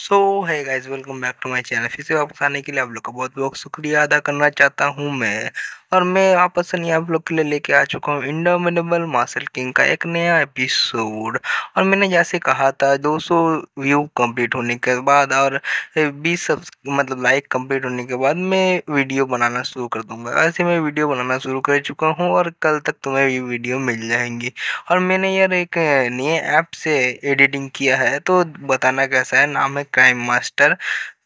So hi guys, welcome back to my channel. फिर से वापस आने के लिए आप लोग का बहुत बहुत शुक्रिया अदा करना चाहता हूं मैं। और मैं वापस नहीं आप लोग के लिए लेके आ चुका हूं इंडोमिनेबल मार्शल किंग का एक नया एपिसोड। और मैंने जैसे कहा था 200 व्यू कंप्लीट होने के बाद और 20 सब मतलब लाइक कंप्लीट होने के बाद मैं वीडियो बनाना शुरू कर दूंगा। ऐसे मैं वीडियो बनाना शुरू कर चुका हूँ और कल तक तुम्हें ये वीडियो मिल जाएंगी। और मैंने यार एक नए ऐप से एडिटिंग किया है, तो बताना कैसा है। नाम है क्राइम मास्टर।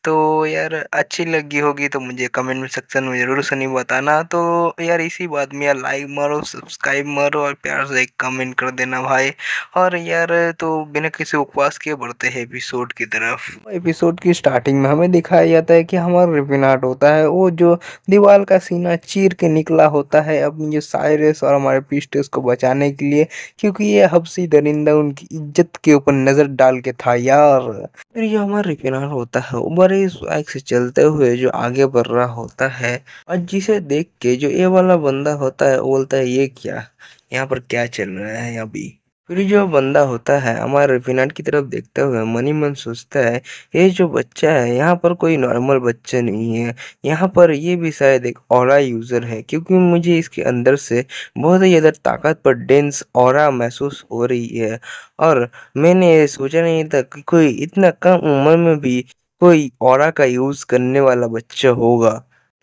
तो यार अच्छी लगी होगी तो मुझे कमेंट में सेक्शन में ज़रूर सनी बताना। तो यार इसी बात में यार लाइक मारो, सब्सक्राइब मारो और प्यार से एक कमेंट कर देना भाई। और यार तो बिना किसी उपवास के बढ़ते हैं एपिसोड की तरफ। एपिसोड की स्टार्टिंग में हमें दिखाया जाता है कि हमारा रिपिनाट होता है वो जो दीवार का सीना चीर के निकला होता है अपनी जो साइरस और हमारे पिस्टस को बचाने के लिए, क्योंकि ये हबसी दरिंदा उनकी इज्जत के ऊपर नजर डाल के था यार। फिर जो हमारा रिपिनार होता है वो बड़े स्वाग से चलते हुए जो आगे बढ़ रहा होता है, और जिसे देख के जो ये वाला बंदा होता है वो बोलता है ये क्या, यहाँ पर क्या चल रहा है अभी। फिर जो बंदा होता है हमारे रिफिनाट की तरफ देखते हुए मन ही मन सोचता है ये जो बच्चा है यहाँ पर कोई नॉर्मल बच्चा नहीं है, यहाँ पर ये भी शायद एक ऑरा यूजर है, क्योंकि मुझे इसके अंदर से बहुत ही ज़्यादा ताकत पर डेंस ऑरा महसूस हो रही है। और मैंने सोचा नहीं था कि कोई इतना कम उम्र में भी कोई ऑरा का यूज़ करने वाला बच्चा होगा।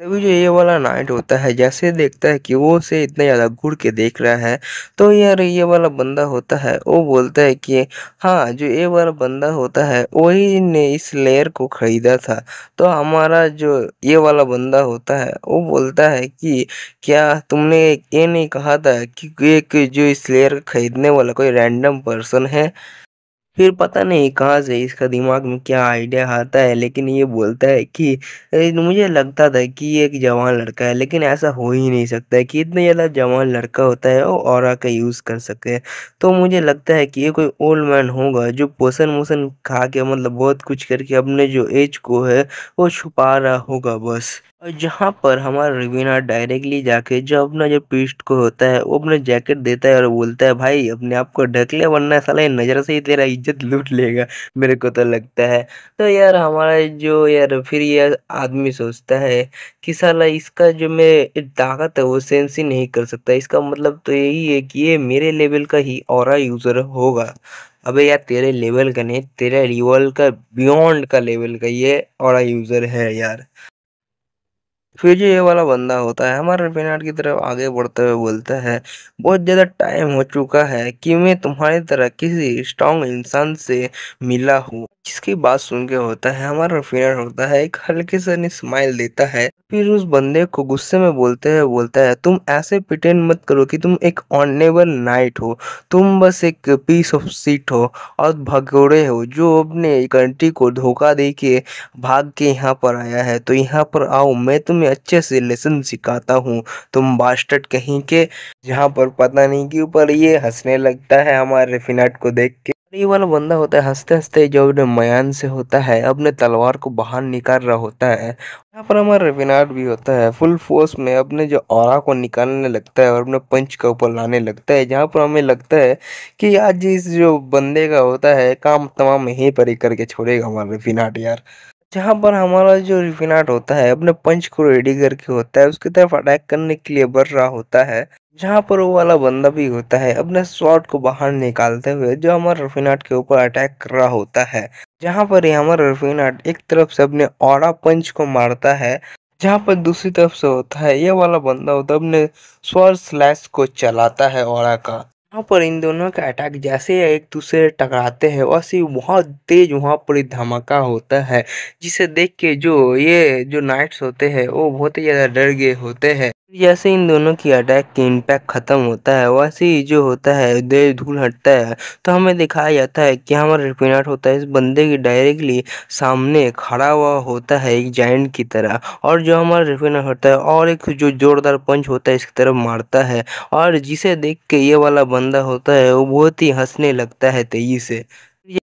तभी जो ये वाला नाइट होता है जैसे देखता है कि वो उसे इतना ज़्यादा घूर के देख रहा है, तो यार ये वाला बंदा होता है वो बोलता है कि हाँ, जो ये वाला बंदा होता है वही ने इस लेयर को खरीदा था। तो हमारा जो ये वाला बंदा होता है वो बोलता है कि क्या तुमने ये नहीं कहा था कि एक जो इस लेयर खरीदने वाला कोई रैंडम पर्सन है। फिर पता नहीं कहाँ से इसका दिमाग में क्या आइडिया आता है, लेकिन ये बोलता है कि मुझे लगता था कि ये एक जवान लड़का है, लेकिन ऐसा हो ही नहीं सकता है कि इतना ज़्यादा जवान लड़का होता है वो ऑरा का यूज़ कर सके। तो मुझे लगता है कि ये कोई ओल्ड मैन होगा जो पोषण वोषण खा के मतलब बहुत कुछ करके अपने जो एज को है वो छुपा रहा होगा बस। और जहाँ पर हमारा रवीना डायरेक्टली जाके जो अपना जो पीस्ट को होता है वो अपना जैकेट देता है और बोलता है भाई अपने आप को ढक ले वरना साला ये नज़र से ही तेरा इज्जत लूट लेगा, मेरे को तो लगता है। तो यार हमारा जो यार फिर ये आदमी सोचता है कि साला इसका जो मैं ताकत है वो सेंस ही नहीं कर सकता, इसका मतलब तो यही है कि ये मेरे लेवल का ही ऑरा यूज़र होगा। अबे यार तेरे लेवल का नहीं, तेरे लेवल का बियॉन्ड का लेवल का ये ऑरा यूज़र है यार। फिर जो ये वाला बंदा होता है हमारे रिफिनाट की तरफ आगे बढ़ते हुए बोलता है बहुत ज़्यादा टाइम हो चुका है कि मैं तुम्हारी तरह किसी स्ट्रांग इंसान से मिला हूँ। जिसकी बात सुन के होता है हमारा रिफिनाट होता है एक हल्के से स्माइल देता है, फिर उस बंदे को गुस्से में बोलता है तुम ऐसे प्रिटेंड मत करो कि तुम एक ऑनरेबल नाइट हो, तुम बस एक पीस ऑफ सीट हो और भगोड़े हो जो अपने कंट्री को धोखा दे के भाग के यहाँ पर आया है। तो यहाँ पर आओ मैं तुम्हें अच्छे से लेसन सिखाता हूँ, तुम बास्टर्ड कहीं के। जहाँ पर पता नहीं क्यों पर ये हंसने लगता है हमारे रेफिनाट को देख के। ये वाला बंदा होता है हंसते हंसते जो अपने मयान से होता है अपने तलवार को बाहर निकाल रहा होता है। यहाँ पर हमारा रेफिनाट भी होता है फुल फोर्स में अपने जो ऑरा को निकालने लगता है और अपने पंच का ऊपर लाने लगता है, जहाँ पर हमें लगता है कि आज इस जो बंदे का होता है काम तमाम यहीं पर ही करके छोड़ेगा हमारा रेफिनाट यार। जहाँ पर हमारा जो रिफिनाट होता है अपने पंच को रेडी करके होता है उसकी तरफ अटैक करने के लिए बढ़ रहा होता है, जहाँ पर वो वाला बंदा भी होता है अपने स्वॉर्ड को बाहर निकालते हुए जो हमारे रिफिनाट के ऊपर अटैक कर रहा होता है। जहाँ पर ये हमारा रिफिनाट एक तरफ से अपने ऑरा पंच को मारता है, जहाँ पर दूसरी तरफ से होता है ये वाला बंदा होता है अपने स्वॉर्ड स्लैश को चलाता है ऑरा का। यहाँ पर इन दोनों का अटैक जैसे एक दूसरे से टकराते हैं वैसे ही बहुत तेज वहां पर एक धमाका होता है, जिसे देख के जो ये जो नाइट्स होते हैं वो बहुत ही ज्यादा डर गए होते हैं। जैसे इन दोनों की अटैक की इम्पैक्ट खत्म होता है वैसे ही जो होता है देर धूल हटता है, तो हमें दिखाया जाता है कि हमारा रिपिनाट होता है इस बंदे की डायरेक्टली सामने खड़ा हुआ होता है एक जायंट की तरह, और जो हमारा रिपिनाट होता है और एक जो जोरदार पंच होता है इसकी तरफ मारता है, और जिसे देख के ये वाला बंदा होता है वो बहुत ही हंसने लगता है तेजी से। ये-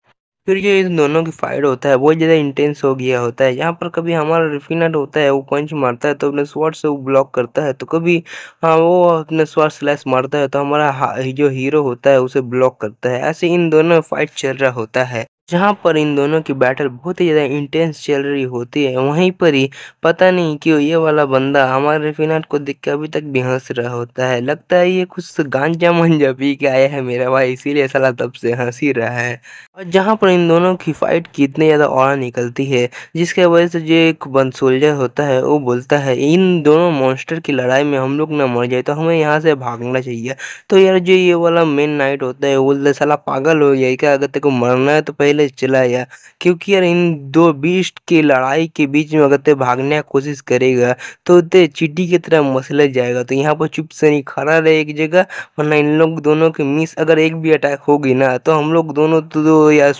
फिर जो इन दोनों की फाइट होता है बहुत ज़्यादा इंटेंस हो गया होता है, यहाँ पर कभी हमारा रिफिनट होता है वो पंच मारता है तो अपने स्वॉर्ड से वो ब्लॉक करता है, तो कभी हाँ वो अपने स्वॉर्ड स्लैश मारता है तो हमारा जो हीरो होता है उसे ब्लॉक करता है। ऐसे इन दोनों में फाइट चल रहा होता है। जहाँ पर इन दोनों की बैटल बहुत ही ज़्यादा इंटेंस चल रही होती है, वहीं पर ही पता नहीं क्यों ये वाला बंदा हमारे रिफिनाट को देख के अभी तक भी हँस रहा होता है। लगता है ये कुछ गांजा-वांजा पी के आया है मेरा भाई, इसीलिए साला तब से हँस ही रहा है। और जहाँ पर इन दोनों की फाइट की इतनी ज़्यादा ऑरा निकलती है, जिसकी वजह से जो एक वन सोल्जर होता है वो बोलता है इन दोनों मॉन्स्टर की लड़ाई में हम लोग ना मर जाए तो हमें यहाँ से भागना चाहिए। तो यार जो ये वाला मेन नाइट होता है वो बोलता है साला पागल हो गया है क्या, अगर तेरे को मरना है तो पहले चला जा। क्योंकि यार इन दो बीस्ट की लड़ाई के बीच में अगर ते भागने की कोशिश करेगा तो ते चींटी की तरह मसले जाएगा। तो यहाँ पर चुप से नहीं खड़ा रहे एक जगह, वरना इन लोग दोनों की मिस अगर एक भी अटैक होगी ना तो हम लोग दोनों तो यार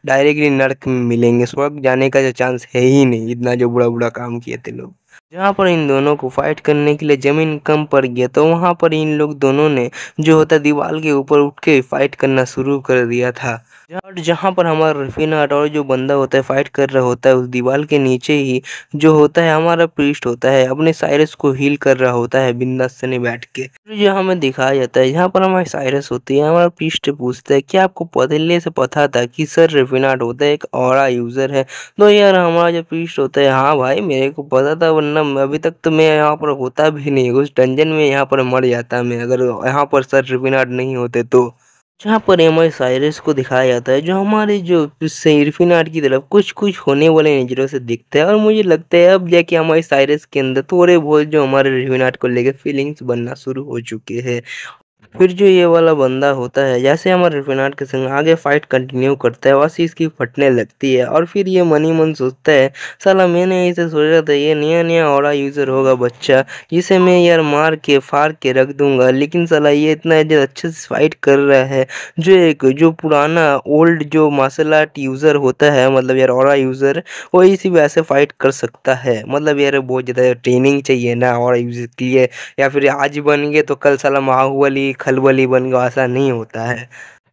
डायरेक्टली नर्क में मिलेंगे। स्वर्ग जाने का जो चांस है ही नहीं, इतना जो बुरा बुरा काम किए थे लोग। जहाँ पर इन दोनों को फाइट करने के लिए ज़मीन कम पड़ गया तो वहाँ पर इन लोग दोनों ने जो होता है दीवार के ऊपर उठ के फाइट करना शुरू कर दिया था। जहाँ पर हमारा रफीनाट और जो बंदा होता है फाइट कर रहा होता है उस दीवार के नीचे ही जो होता है हमारा प्रीस्ट होता है अपने साइरस को हील कर रहा होता है बिंदास से नहीं बैठ के। तो जो हमें दिखाया जाता है यहाँ पर हमारी साइरस होती है, हमारा प्रीस्ट पूछता है क्या आपको पहले से पता था कि सर रफीनाट होता है एक ऑरा यूज़र है। तो यार हमारा जो प्रीस्ट होता है हाँ भाई मेरे को पता था, वरना अभी तक तो मैं यहाँ पर होता भी नहीं, उस डंजन में यहाँ पर मर जाता मैं अगर यहाँ पर सर रफीनाट नहीं होते तो। जहाँ पर एम.आई. साइरस को दिखाया जाता है जो हमारे जो सेल्फिन आर्ट की तरफ कुछ कुछ होने वाले नज़रों से दिखता है, और मुझे लगता है अब जाके हमारे साइरस के अंदर थोड़े बहुत जो हमारे रिफिन आर्ट को लेकर फीलिंग्स बनना शुरू हो चुके हैं। फिर जो ये वाला बंदा होता है जैसे हमारे रिफिनाट के संग आगे फाइट कंटिन्यू करता है वैसे इसकी फटने लगती है, और फिर ये मन ही मन सोचता है साला मैंने इसे सोचा था ये नया नया ऑरा यूज़र होगा बच्चा, जिसे मैं यार मार के फाड़ के रख दूंगा, लेकिन साला ये इतना जो अच्छे से फाइट कर रहा है। जो एक जो पुराना ओल्ड जो मार्शल आर्ट यूज़र होता है मतलब यार ऑरा यूज़र, वो इसी वैसे फाइट कर सकता है। मतलब यार बहुत ज़्यादा ट्रेनिंग चाहिए ना ऑरा यूज़र के लिए, या फिर आज बन गए तो कल साला बाहुबली खलबली बन गया, ऐसा नहीं होता है।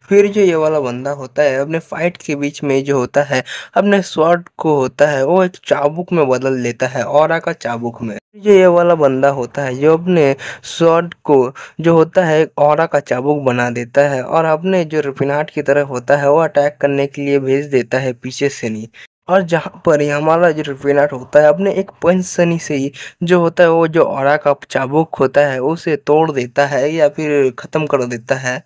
फिर जो ये वाला बंदा होता है अपने फाइट के बीच में जो होता है अपने स्वॉर्ड को होता है वो एक चाबुक में बदल लेता है, ऑरा का चाबुक में। जो ये वाला बंदा होता है जो अपने स्वॉर्ड को जो होता है ऑरा का चाबुक बना देता है, और अपने जो रफिनाट की तरफ होता है वो अटैक करने के लिए भेज देता है पीछे से नहीं। और जहाँ पर ही हमारा जो रफिनाट होता है अपने एक पंच सनी से ही जो होता है वो जो ऑरा का चाबुक होता है उसे तोड़ देता है या फिर ख़त्म कर देता है।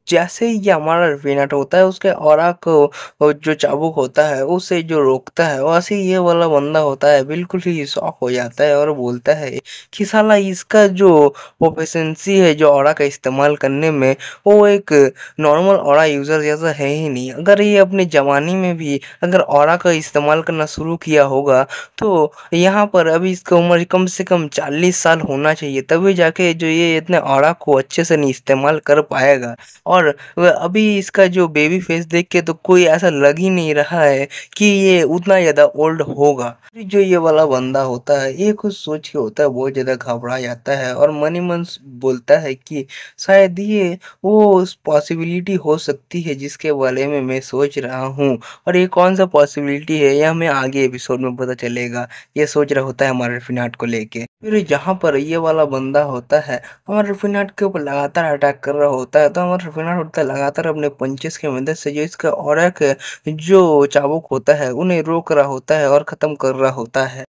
जैसे ही ये हमारा रिफिनट होता है उसके ऑरा को वो जो चाबुक होता है उसे जो रोकता है, वैसे ही ये वाला बंदा होता है बिल्कुल ही शॉक हो जाता है और बोलता है कि साला इसका जो प्रोफिशिएंसी है जो ऑरा का इस्तेमाल करने में वो एक नॉर्मल ऑरा यूज़र जैसा है ही नहीं। अगर ये अपने जवानी में भी अगर ऑरा का इस्तेमाल करना शुरू किया होगा तो यहाँ पर अभी इसका उम्र कम से कम 40 साल होना चाहिए, तभी जाके जो ये इतने ऑरा को अच्छे से नहीं इस्तेमाल कर पाएगा। और अभी इसका जो बेबी फेस देख के तो कोई ऐसा लग ही नहीं रहा है कि ये उतना ज़्यादा ओल्ड होगा। जो ये वाला बंदा होता है ये कुछ सोच के होता है बहुत ज़्यादा घबरा जाता है और मन ही मन बोलता है कि शायद ये वो पॉसिबिलिटी हो सकती है जिसके बारे में मैं सोच रहा हूँ, और ये कौन सा पॉसिबिलिटी है यह हमें आगे एपिसोड में पता चलेगा। ये सोच रहा होता है हमारे फिनाट को लेके। फिर जहाँ पर ये वाला बंदा होता है हमारे रफीनाट के ऊपर लगातार अटैक कर रहा होता है, तो हमारा रफीनाट होता है लगातार अपने पंचेस की मदद से जो इसका ऑरा के जो चाबुक होता है उन्हें रोक रहा होता है और ख़त्म कर रहा होता है।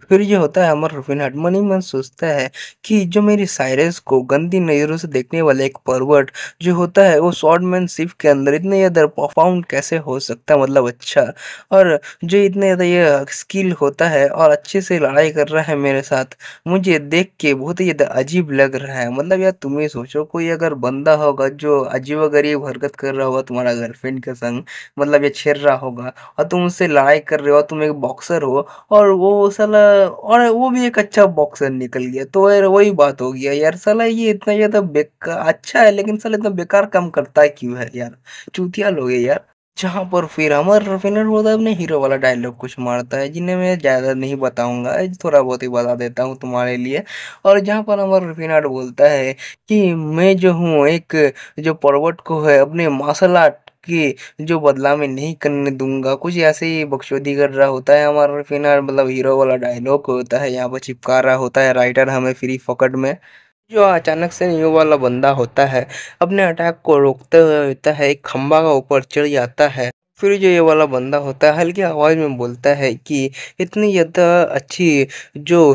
फिर ये होता है अमर रफीनाट मन ही मन सोचता है कि जो मेरी साइरस को गंदी नज़रों से देखने वाला एक परवर्ट जो होता है वो स्वॉर्डमैनशिप के अंदर इतने ज़्यादा परफॉर्म कैसे हो सकता है, मतलब अच्छा, और जो इतने ज़्यादा ये स्किल होता है और अच्छे से लड़ाई कर रहा है मेरे साथ, मुझे देख के बहुत ही ज़्यादा अजीब लग रहा है। मतलब यार तुम ही सोचो कोई अगर बंदा होगा जो अजीबोगरीब हरकत कर रहा होगा तुम्हारा गर्लफ्रेंड के संग, मतलब ये छेड़ रहा होगा और तुम उससे लड़ाई कर रहे हो, तुम एक बॉक्सर हो और वो साला और वो भी एक अच्छा बॉक्सर निकल गया, तो यार वही बात हो गया यार साला ये इतना ज़्यादा बेकार अच्छा है लेकिन साला इतना बेकार काम करता है क्यों है यार, चूतिया लोग है यार। जहाँ पर फिर अमर रफीनर होता है अपने हीरो वाला डायलॉग कुछ मारता है जिन्हें मैं ज़्यादा नहीं बताऊंगा, थोड़ा बहुत ही बता देता हूँ तुम्हारे लिए। और जहाँ पर अमर रफीनर बोलता है कि मैं जो हूँ एक जो पर्वत को है अपने मार्शल आर्ट की जो बदला में नहीं करने दूंगा, कुछ ऐसे ही बकचोदी कर रहा होता है हमारा रफीनर, मतलब हीरो वाला डायलॉग होता है यहाँ पर चिपका रहा होता है राइटर हमें फ्री फकड़ में। जो अचानक से न्यू वाला बंदा होता है अपने अटैक को रोकते हुए होता है एक खंबा का ऊपर चढ़ जाता है। फिर जो ये वाला बंदा होता है हल्की आवाज़ में बोलता है कि इतनी ज़्यादा अच्छी जो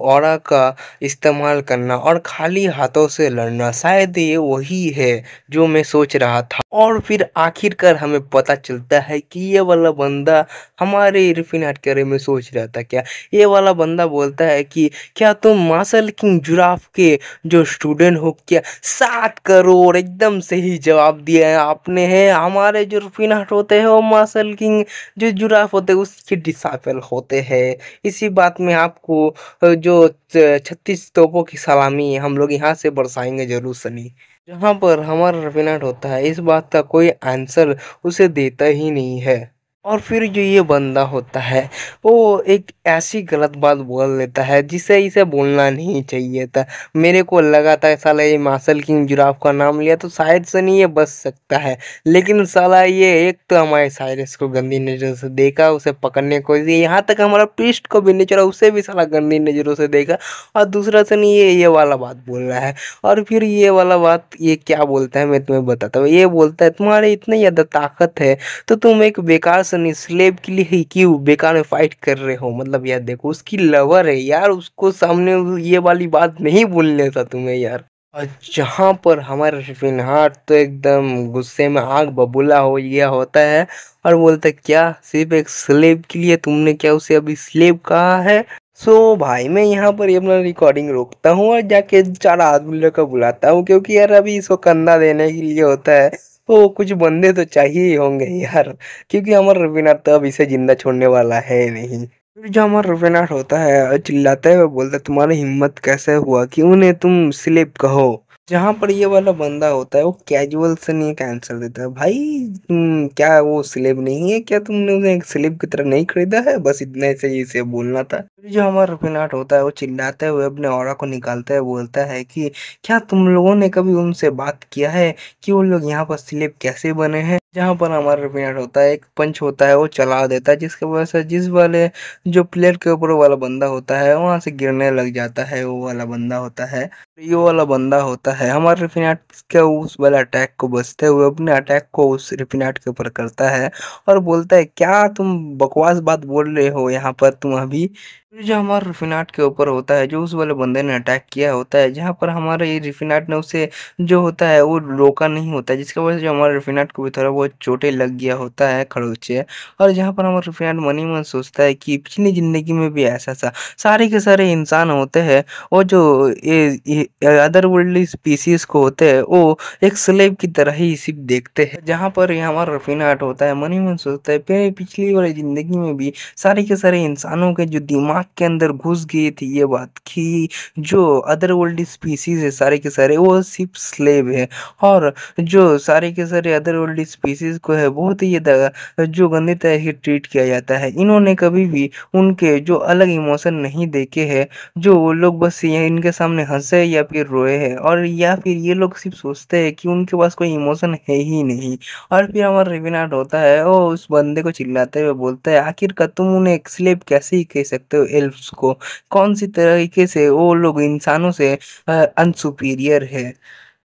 ऑरा का इस्तेमाल करना और खाली हाथों से लड़ना शायद ये वही है जो मैं सोच रहा था। और फिर आखिरकार हमें पता चलता है कि ये वाला बंदा हमारे इरफान हाट के बारे में सोच रहा था क्या। ये वाला बंदा बोलता है कि क्या तुम मार्शल किंग जिराफ के जो स्टूडेंट हो क्या। 7 करोड़ एकदम सही जवाब दिया है आपने। है हमारे जो रुफिनाट होते हैं वो मार्शल किंग जो जुराफ होते हैं उसके डिसाइपल होते हैं। इसी बात में आपको जो 36 तोपों की सलामी हम लोग यहाँ से बरसाएंगे जरूर सनी। जहाँ पर हमारा रुफिनाट होता है इस बात का कोई आंसर उसे देता ही नहीं है। और फिर जो ये बंदा होता है वो एक ऐसी गलत बात बोल देता है जिसे इसे बोलना नहीं चाहिए था। मेरे को लगा था साला ये मार्शल किंग जिराफ का नाम लिया तो शायद से नहीं ये बच सकता है। लेकिन साला ये एक तो हमारे साइरस को गंदी नज़रों से देखा उसे पकड़ने को यहाँ तक हमारा प्रीस्ट को भी नहीं चला उसे भी साला गंदी नज़रों से देखा। और दूसरा से नहीं ये वाला बात बोल रहा है। और फिर ये वाला बात ये क्या बोलता है मैं तुम्हें बताता हूँ। ये बोलता है तुम्हारे इतनी ज़्यादा ताकत है तो तुम एक बेकार सन स्लेब के लिए ही क्यों बेकार में फाइट कर रहे हो। मतलब यार देखो उसकी लवर है यार उसको सामने ये वाली बात नहीं बोलने था तुम्हें यार। और जहाँ पर हमारा रिफिनहाट तो एकदम गुस्से में आग बबूला हो गया होता है और बोलता है क्या सिर्फ एक स्लेब के लिए तुमने क्या उसे अभी स्लेब कहा है। सो भाई मैं यहाँ पर ये अपना रिकॉर्डिंग रोकता हूँ और जाके 4 आदमी लोग को बुलाता हूँ क्योंकि यार अभी इसको कंधा देने के लिए होता है तो कुछ बंदे तो चाहिए ही होंगे यार। क्योंकि हमारा रविनाथ तो अब इसे जिंदा छोड़ने वाला है नहीं। फिर जो हमारा रविनाथ होता है चिल्लाते हुए बोलता है तुम्हारी हिम्मत कैसे हुआ कि उन्हें तुम स्लिप कहो। जहाँ पर ये वाला बंदा होता है वो कैजुअल से नहीं कैंसिल देता है। भाई तुम क्या वो स्लेब नहीं है क्या तुमने उसे एक स्लेब की तरह नहीं खरीदा है बस इतने से ही इसे बोलना था। फिर जो हमारा रफीनाट होता है वो चिल्लाते हुए अपने ऑरा को निकालता है बोलता है कि क्या तुम लोगों ने कभी उनसे बात किया है कि वो लोग यहाँ पर स्लेब कैसे बने हैं। जहाँ पर हमारा रफीनाट होता है एक पंच होता है वो चला देता है जिसकी वजह से जिस वाले जो प्लेयर के ऊपर वाला बंदा होता है वहां से गिरने लग जाता है वो वाला बंदा होता है। ये वाला बंदा होता है हमारे रिफिनाट के उस वाले अटैक को बचते हुए अपने अटैक को उस रिफिनाट के ऊपर करता है और बोलता है क्या तुम बकवास बात बोल रहे हो यहाँ पर तुम अभी। फिर जो हमारे रिफिनाट के ऊपर होता है जो उस वाले बंदे ने अटैक किया होता है जहाँ पर हमारे ये रिफिनाट ने उसे जो होता है वो रोका नहीं होता है जिसकी वजह से जो हमारे रिफिनाट को भी थोड़ा बहुत चोटें लग गया होता है खड़ूचे। और जहाँ पर हमारा रिफिनाट मनी मन सोचता है कि पिछली जिंदगी में भी ऐसा था सारे के सारे इंसान होते हैं और जो ये अदर वर्ल्डली स्पीसीज को होते हैं वो एक स्लेब की तरह ही सिर्फ देखते हैं। जहाँ पर ये हमारा रफीनाट होता है मनी मन सोचता है पिछली वाली जिंदगी में भी सारे के सारे इंसानों के जो दिमाग के अंदर घुस गई थी ये बात कि जो अदर वर्ल्डली स्पीसीज है सारे के सारे वो सिर्फ स्लेब है। और जो सारे के सारे अदर वर्ल्डली स्पीसीज को है बहुत ही ज़्यादा जो गंदी तरह से ट्रीट किया जाता है। इन्होंने कभी भी उनके जो अलग इमोशन नहीं देखे हैं जो वो लोग बस ये इनके सामने हंसे या फिर रोए हैं और या फिर ये लोग सिर्फ सोचते हैं कि उनके पास कोई इमोशन है ही नहीं। और फिर हमारा रेविनाट होता है वो उस बंदे को चिल्लाते हुए बोलता है आखिरकार तुम उन्हें एक स्लेब कैसे ही कह सकते हो एल्फ्स को। कौन सी तरीके से वो लोग इंसानों से अनसुपीरियर है।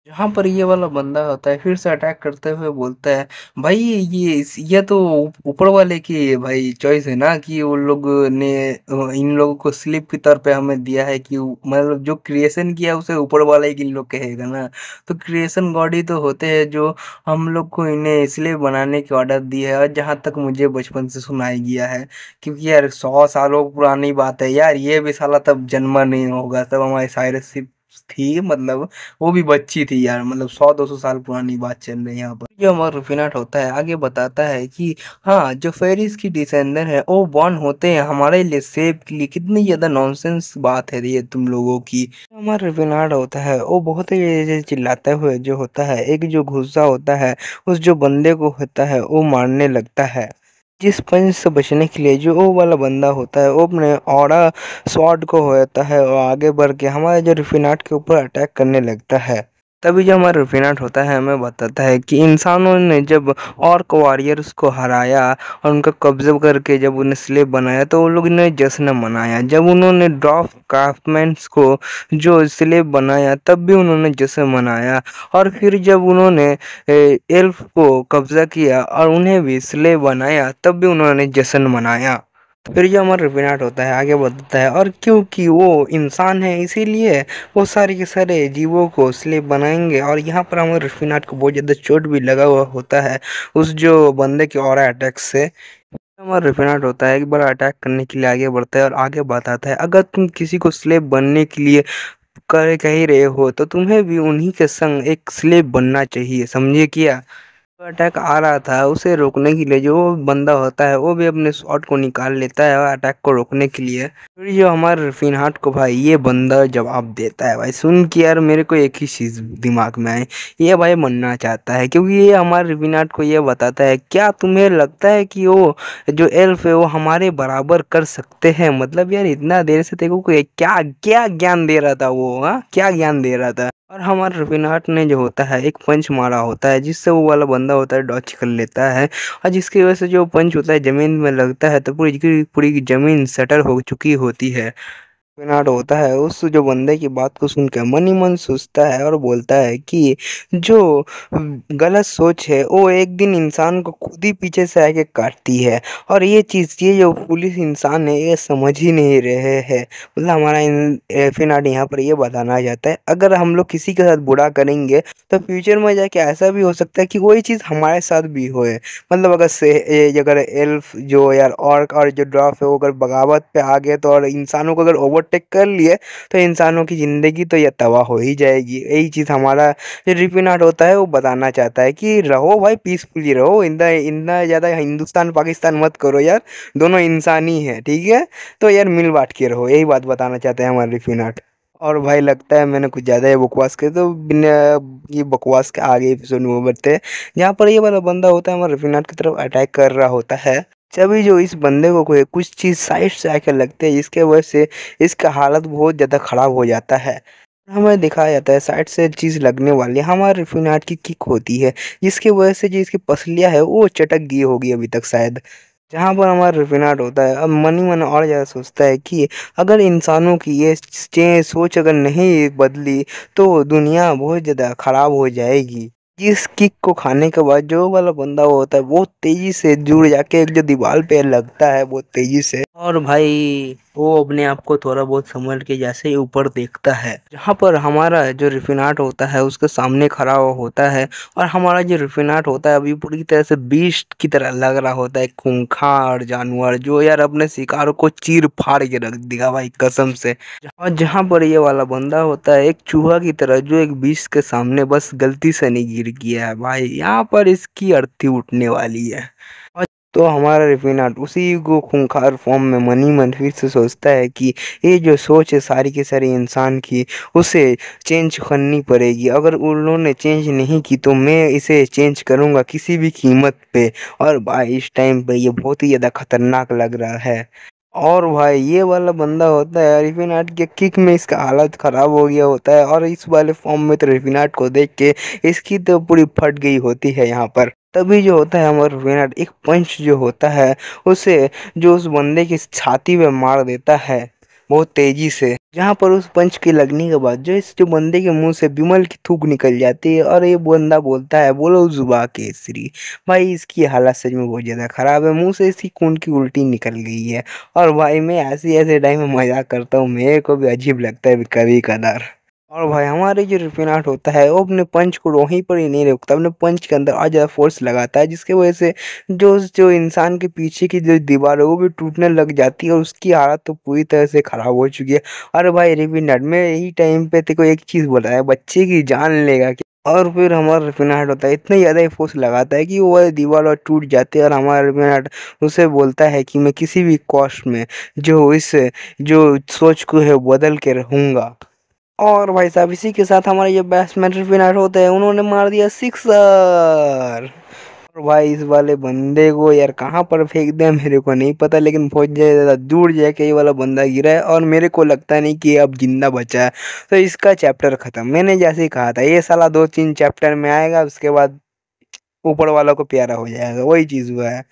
जहाँ पर ये वाला बंदा होता है फिर से अटैक करते हुए बोलता है भाई ये तो ऊपर वाले की भाई चॉइस है ना कि उन लोग ने इन लोगों को स्लिप के तौर पे हमें दिया है कि मतलब जो क्रिएशन किया उसे ऊपर वाला ही इन लोग कहेगा ना। तो क्रिएशन गॉड ही तो होते हैं जो हम लोग को इन्हें इसलिए बनाने की ऑर्डर दी है। और जहाँ तक मुझे बचपन से सुनाई गया है क्योंकि यार 100 सालों पुरानी बात है यार ये भी साला तब जन्मा नहीं होगा तब हमारी साइरस थी मतलब वो भी बच्ची थी यार मतलब 100-200 साल पुरानी बात चल रही है यहाँ पर। जो हमारा रुफिनाट होता है आगे बताता है कि हाँ जो फेरिस की डिसेंडर है वो बॉर्न होते हैं हमारे लिए सेब के लिए। कितनी ज्यादा नॉनसेंस बात है ये तुम लोगों की। हमारा रुफिनाट होता है वो बहुत ही चिल्लाते हुए जो होता है एक जो गुस्सा होता है उस जो बंदे को होता है वो मारने लगता है। जिस पंच से बचने के लिए जो वो वाला बंदा होता है वो अपने ऑरा स्वॉर्ड को होता है और आगे बढ़ के हमारे जो रिफिनाट के ऊपर अटैक करने लगता है। तभी जो हमारा रेफिनाट होता है हमें बताता है कि इंसानों ने जब ऑर्क वॉरियर्स को हराया और उनका कब्जा करके जब उन्हें स्लेव बनाया तो उन लोग ने जश्न मनाया। जब उन्होंने ड्वार्फ क्राफ्टमैन्स को जो स्लेव बनाया तब भी उन्होंने जश्न मनाया। और फिर जब उन्होंने एल्फ को कब्जा किया और उन्हें भी स्लेव बनाया तब भी उन्होंने जश्न मनाया। फिर जो हमारा रेफिनाट होता है आगे बढ़ता है और क्योंकि वो इंसान है इसीलिए वो सारे के सारे जीवों को स्लेव बनाएंगे। और यहाँ पर हमारे रेफिनाट को बहुत ज़्यादा चोट भी लगा हुआ होता है उस जो बंदे के ऑरा अटैक से। हमारा रेफिनाट होता है एक बार अटैक करने के लिए आगे बढ़ता है और आगे बताता है अगर तुम किसी को स्लेव बनने के लिए कर कह ही रहे हो तो तुम्हें भी उन्हीं के संग एक स्लेव बनना चाहिए, समझे क्या। अटैक आ रहा था उसे रोकने के लिए जो बंदा होता है वो भी अपने शॉट को निकाल लेता है अटैक को रोकने के लिए। फिर जो हमारे फिनहाट को भाई ये बंदा जवाब देता है भाई सुन के यार मेरे को एक ही चीज़ दिमाग में आई। ये भाई मरना चाहता है क्योंकि ये हमारे फिनहाट को ये बताता है क्या तुम्हें लगता है कि वो जो एल्फ है वो हमारे बराबर कर सकते हैं। मतलब यार इतना देर से तेरे को क्या क्या ज्ञान दे रहा था वो, हाँ क्या ज्ञान दे रहा था। और हमारे रविनाथ ने जो होता है एक पंच मारा होता है जिससे वो वाला बंदा होता है डॉच कर लेता है। और जिसकी वजह से जो पंच होता है ज़मीन में लगता है तो पूरी की पूरी ज़मीन शटर हो चुकी होती है। रविनाथ होता है उस जो बंदे की बात को सुन के मन ही मन सोचता है और बोलता है कि जो गलत सोच है वो एक दिन इंसान को खुद ही पीछे से आके काटती है। और ये चीज़ ये जो पुलिस इंसान है ये समझ ही नहीं रहे हैं। मतलब हमारा फिनाट यहाँ पर ये बताना चाहता है अगर हम लोग किसी के साथ बुरा करेंगे तो फ्यूचर में जाके ऐसा भी हो सकता है कि वही चीज़ हमारे साथ भी होए। मतलब अगर से अगर एल्फ जो यार ऑर्क और जो ड्वार्फ है वो अगर बगावत पे आ गए तो और इंसानों को अगर ओवरटेक कर लिए तो इंसानों की ज़िंदगी तो ये तबाह हो ही जाएगी। यही चीज़ हमारा जो रिपिनाट होता है वो बताना चाहता है कि रहो भाई पीसफुली रहो, इतना इतना ज़्यादा हिंदुस्तान पाकिस्तान मत करो यार, दोनों इंसान ही है ठीक है। तो यार मिल बांट के रहो, यही बात बताना चाहते हैं हमारे रिपिनाट। और भाई लगता है मैंने कुछ ज़्यादा ही बकवास किया तो बिना ये बकवास के आगे एपिसोड में बढ़ते हैं जहाँ पर ये वाला बंदा होता है हमारे रफीनाथ की तरफ अटैक कर रहा होता है। तभी जो इस बंदे को कोई कुछ चीज़ साइड से आके लगते हैं जिसके वजह से इसका हालत बहुत ज़्यादा ख़राब हो जाता है। हमें दिखाया जाता है साइड से चीज़ लगने वाली हमारे रफीनाथ की किक होती है जिसकी वजह से जो इसकी पसलियाँ है वो चटक गई होगी अभी तक शायद। जहाँ पर हमारा रिफिनाट होता है अब मन ही मन और ज़्यादा सोचता है कि अगर इंसानों की ये सोच अगर नहीं बदली तो दुनिया बहुत ज़्यादा ख़राब हो जाएगी। जिस किक को खाने के बाद जो वाला बंदा होता है बहुत तेज़ी से जुड़ जाके एक जो दीवार पे लगता है बहुत तेज़ी से। और भाई वो अपने आप को थोड़ा बहुत समझ के जैसे ही ऊपर देखता है जहाँ पर हमारा जो रिफिनाट होता है उसके सामने खड़ा हुआ होता है। और हमारा जो रिफिनाट होता है अभी पूरी तरह से बीस्ट की तरह लग रहा होता है, खूंखार जानवर जो यार अपने शिकार को चीर फाड़ के रख देगा भाई कसम से। और जहाँ पर ये वाला बंदा होता है एक चूहा की तरह जो एक बीस्ट के सामने बस गलती से नहीं गिर गया है भाई, यहाँ पर इसकी अर्थी उठने वाली है। तो हमारा रिफिनाट उसी को खूंखार फॉर्म में मन ही मन फिर से सोचता है कि ये जो सोच है सारी की सारी इंसान की उसे चेंज करनी पड़ेगी। अगर उन्होंने चेंज नहीं की तो मैं इसे चेंज करूँगा किसी भी कीमत पे। और भाई इस टाइम पे ये बहुत ही ज़्यादा खतरनाक लग रहा है। और भाई ये वाला बंदा होता है रिफिनाट के किक में इसका हालत ख़राब हो गया होता है और इस वाले फॉर्म में तो रिफिनाट को देख के इसकी तो पूरी फट गई होती है यहाँ पर। तभी जो होता है हमारा रिफिनाट एक पंच जो होता है उसे जो उस बंदे की छाती पे मार देता है बहुत तेजी से। जहाँ पर उस पंच के लगने के बाद जो इस जो बंदे के मुंह से विमल की थूक निकल जाती है और ये बंदा बोलता है बोलो जुबा केसरी। भाई इसकी हालत सच में बहुत ज़्यादा ख़राब है, मुंह से इसकी खून की उल्टी निकल गई है। और भाई मैं ऐसे ऐसे टाइम में मजाक करता हूँ, मेरे को भी अजीब लगता है कभी कदार। और भाई हमारे जो रिफिनाट होता है वो अपने पंच को वहीं पर ही नहीं रोकता, अपने पंच के अंदर और ज़्यादा फोर्स लगाता है जिसकी वजह से जो जो इंसान के पीछे की जो दीवार है वो भी टूटने लग जाती है और उसकी हालत तो पूरी तरह से ख़राब हो चुकी है। अरे भाई रिफिनाट में यही टाइम पे तेको एक चीज़ बताया बच्चे की जान लेगा क्या। और फिर हमारा रिफिनाट होता है इतना ज़्यादा फोर्स लगाता है कि वो वाली दीवार और टूट जाती है और हमारा रिफिनाट उसे बोलता है कि मैं किसी भी कॉस्ट में जो इस जो सोच को है बदल के रहूँगा। और भाई साहब इसी के साथ हमारे जो बैट्समैन रिफिनाट होते हैं उन्होंने मार दिया सिक्सर। और भाई इस वाले बंदे को यार कहाँ पर फेंक दिया मेरे को नहीं पता, लेकिन बहुत ज्यादा दूर जाके ये वाला बंदा गिरा है और मेरे को लगता नहीं कि ये अब जिंदा बचा है। तो इसका चैप्टर खत्म। मैंने जैसे ही कहा था ये साला 2-3 चैप्टर में आएगा, उसके बाद ऊपर वाला को प्यारा हो जाएगा, वही चीज हुआ है।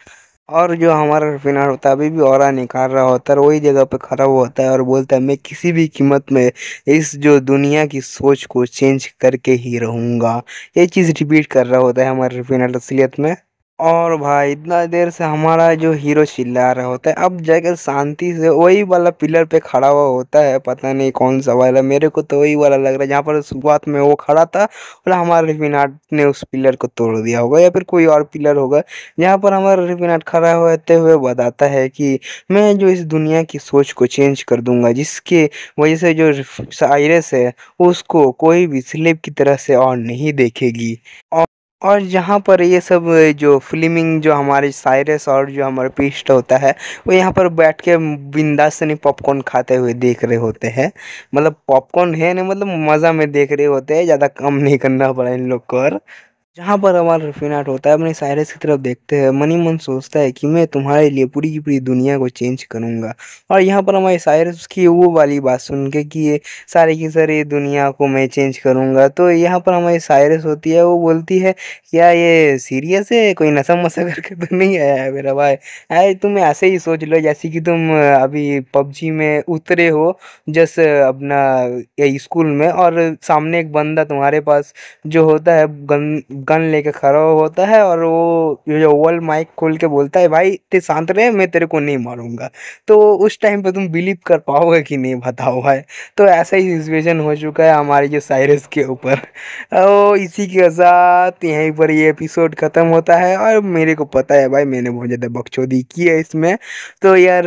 और जो हमारा फिनार होता है अभी भी ऑरा निकाल रहा होता है और वही जगह पे खड़ा हुआ होता है और बोलता है मैं किसी भी कीमत में इस जो दुनिया की सोच को चेंज करके ही रहूंगा। ये चीज रिपीट कर रहा होता है हमारे फिनार असलियत में। और भाई इतना देर से हमारा जो हीरो चिल्ला रहा होता है, अब जाकर शांति से वही वाला पिलर पे खड़ा हुआ होता है। पता नहीं कौन सा वाला, मेरे को तो वही वाला लग रहा है जहाँ पर शुरुआत में वो खड़ा था और हमारे रिफिनाट ने उस पिलर को तोड़ दिया होगा, या फिर कोई और पिलर होगा जहाँ पर हमारा रिफिनाट खड़ा होते हुए बताता है कि मैं जो इस दुनिया की सोच को चेंज कर दूंगा, जिसके वजह से जो साइरस है उसको कोई भी स्लेब की तरह से और नहीं देखेगी। और जहाँ पर ये सब जो फ़िल्मिंग जो हमारे साइरस और जो हमारा पीस्ट होता है, वो यहाँ पर बैठ के बिंदास से नहीं पॉपकॉर्न खाते हुए देख रहे होते हैं। मतलब पॉपकॉर्न है नहीं, मतलब मज़ा में देख रहे होते हैं, ज़्यादा कम नहीं करना पड़ा इन लोग को। और जहाँ पर हमारा रफीनाट होता है अपने साइरस की तरफ देखते हैं, मन ही मन सोचता है कि मैं तुम्हारे लिए पूरी की पूरी दुनिया को चेंज करूंगा। और यहाँ पर हमारे साइरस की वो वाली बात सुन के कि ये सारी की सारी दुनिया को मैं चेंज करूंगा, तो यहाँ पर हमारी साइरस होती है, वो बोलती है क्या ये सीरियस है, कोई नशा मशा करके तो नहीं आया है मेरा भाई। अरे तुम ऐसे ही सोच लो जैसे कि तुम अभी पबजी में उतरे हो जैसे अपना स्कूल में, और सामने एक बंदा तुम्हारे पास जो होता है गन गन लेके खड़ा होता है और वो ये जो वर्ल्ड माइक खोल के बोलता है भाई ते शांत रहे, मैं तेरे को नहीं मारूंगा। तो उस टाइम पे तुम बिलीव कर पाओगे कि नहीं बताओ भाई। तो ऐसा ही सिचुएशन हो चुका है हमारे जो साइरस के ऊपर। तो इसी के साथ यहीं पर ये एपिसोड खत्म होता है, और मेरे को पता है भाई मैंने बहुत ज़्यादा बकचोदी की है इसमें। तो यार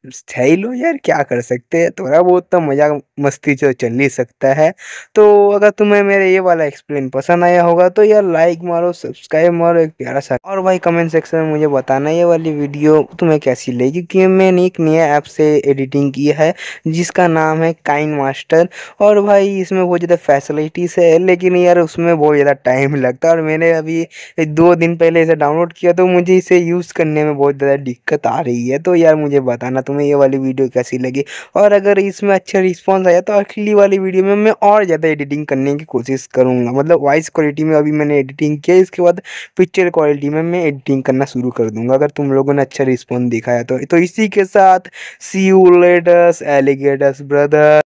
सही लो यार, क्या कर सकते हैं, थोड़ा बहुत तो मजाक मस्ती तो चल ही सकता है। तो अगर तुम्हें मेरे ये वाला एक्सप्लेन पसंद आया होगा तो यार लाइक मारो, सब्सक्राइब मारो एक प्यारा सा, और भाई कमेंट सेक्शन में मुझे बताना ये वाली वीडियो तुम्हें कैसी लगी, क्योंकि मैंने एक नया ऐप से एडिटिंग की है जिसका नाम है काइन मास्टर। और भाई इसमें बहुत ज़्यादा फैसिलिटीज़ है, लेकिन यार उसमें बहुत ज़्यादा टाइम लगता है, और मैंने अभी 2 दिन पहले इसे डाउनलोड किया तो मुझे इसे यूज़ करने में बहुत ज़्यादा दिक्कत आ रही है। तो यार मुझे बताना तुम्हें ये वाली वीडियो कैसी लगी, और अगर इसमें अच्छा रिस्पॉन्स आया तो अगली वाली वीडियो में मैं और ज़्यादा एडिटिंग करने की कोशिश करूँगा। मतलब वॉइस क्वालिटी में अभी मैंने एडिटिंग किया, इसके बाद पिक्चर क्वालिटी में मैं एडिटिंग करना शुरू कर दूँगा अगर तुम लोगों ने अच्छा रिस्पॉन्स दिखाया तो इसी के साथ सी यू लेटर्स एलिगेटर्स ब्रदर।